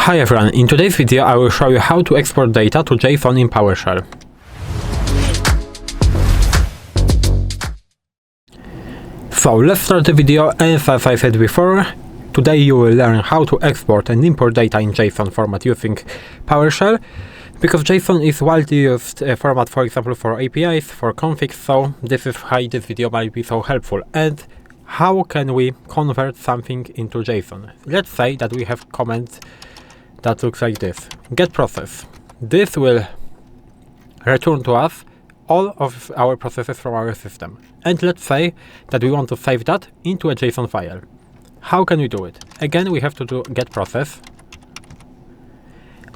Hi everyone, in today's video I will show you how to export data to JSON in PowerShell. So let's start the video, and as I said before, today you will learn how to export and import data in JSON format using PowerShell, because JSON is widely used format, for example, for APIs, for configs, so this is why this video might be so helpful. And how can we convert something into JSON? Let's say that we have comment that looks like this: get process. This will return to us all of our processes from our system. And let's say that we want to save that into a JSON file. How can we do it? Again, we have to do get process.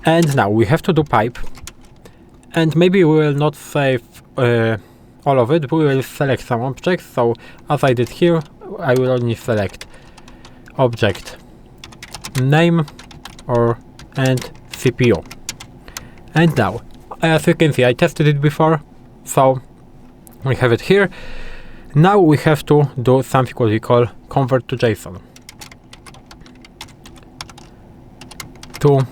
And now we have to do pipe. And maybe we will not save all of it, we will select some objects. So as I did here, I will only select object name and CPU. And now, as you can see, I tested it before, so we have it here. Now we have to do something what we call ConvertTo-Json. To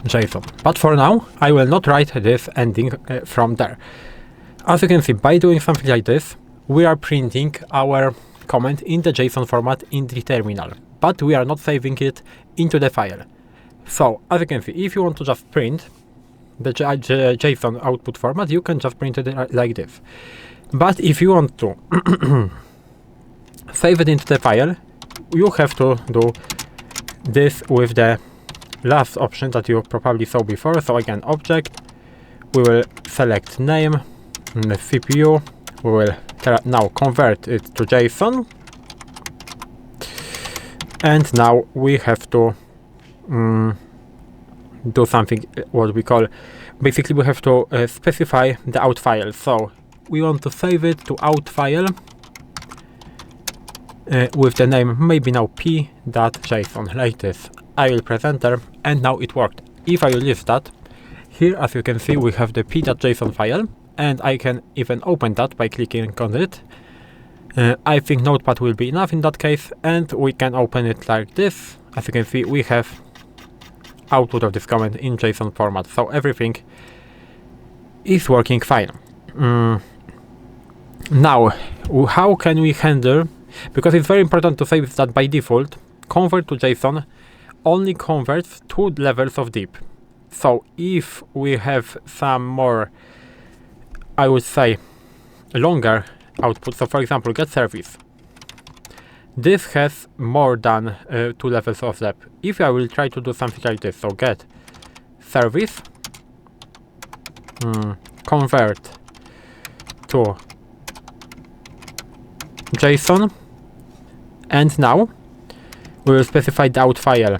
JSON. But for now, I will not write this ending from there. As you can see, by doing something like this, we are printing our comment in the JSON format in the terminal, but we are not saving it into the file. So, as you can see, if you want to just print the JSON output format, you can just print it like this. But if you want to save it into the file, you have to do this with the last option that you probably saw before. So again, object, we will select name, CPU, we will now convert it to JSON, and now we have to do something what we call, basically we have to specify the out file. So we want to save it to out file with the name maybe now p.json, like this. I will press enter, and now it worked. If I release that, here as you can see we have the p.json file, and I can even open that by clicking on it. I think Notepad will be enough in that case, and we can open it like this. As you can see, we have output of this comment in JSON format, so everything is working fine. Now, how can we handle, because it's very important to say that by default, ConvertTo-Json only converts 2 levels of deep. So if we have some more, I would say, longer output, so for example, get service, this has more than 2 levels of depth. If I will try to do something like this, so get service, convert to JSON, and now we will specify the out file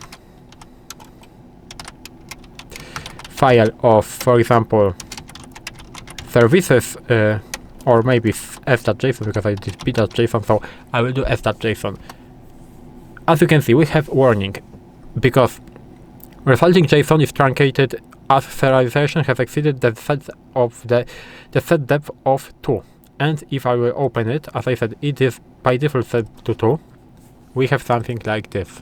of, for example, services, or maybe s.json, because I did p.json, so I will do s.json. As you can see, we have warning, because resulting JSON is truncated as serialization has exceeded the set of the set depth of 2. And if I will open it, as I said, it is by default set to 2. We have something like this.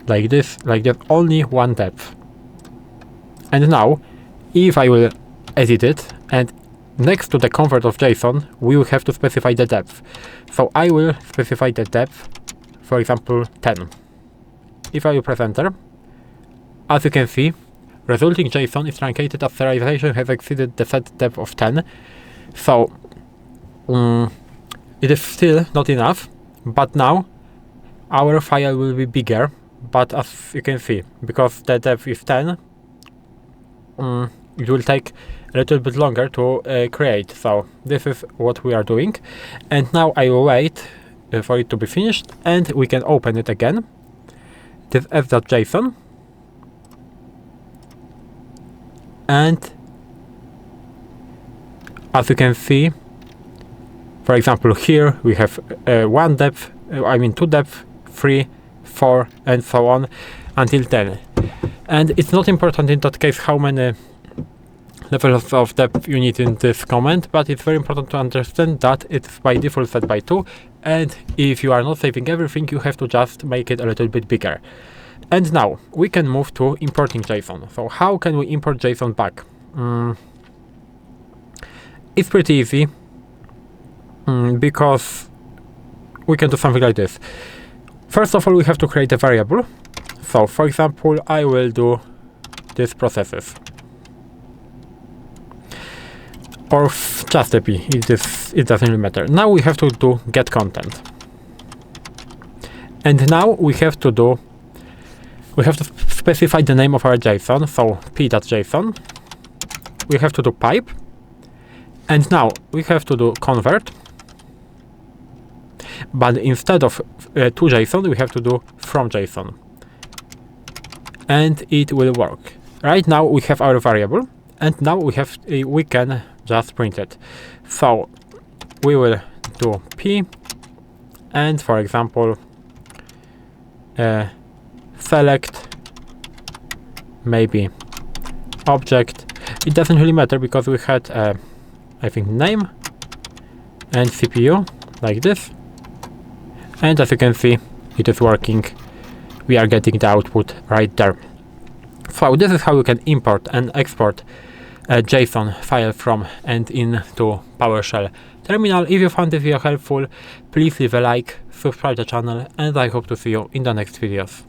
Like this, only 1 depth. And now, if I will edit it, and next to the convert of JSON, we will have to specify the depth. So I will specify the depth, for example, 10. If I will press enter, as you can see, resulting JSON is truncated as serialization has exceeded the set depth of 10. So it is still not enough, but now our file will be bigger. But as you can see, because the depth is 10, it will take a little bit longer to create. So this is what we are doing. And now I will wait for it to be finished, and we can open it again. This s.json. And as you can see, for example, here we have 1 depth, 2 depth, 3, 4, and so on until 10. And it's not important in that case how many level of depth you need in this comment, but it's very important to understand that it's by default set by 2, and if you are not saving everything, you have to just make it a little bit bigger. And now we can move to importing JSON. So how can we import JSON back? It's pretty easy, because we can do something like this. First of all, we have to create a variable. So for example, I will do this processes, or just a p, it doesn't really matter. Now we have to do get content, and now we have to specify the name of our JSON, so p.json. We have to do pipe, and now we have to do convert, but instead of to JSON, we have to do from JSON, and it will work. Right now we have our variable, and now we can just print it. So we will do p, and for example select maybe object. It doesn't really matter because we had I think name and CPU like this, and as you can see, it is working. We are getting the output right there. So this is how you can import and export a JSON file from and into PowerShell terminal. If you found this video helpful, please leave a like, subscribe to the channel, and I hope to see you in the next videos.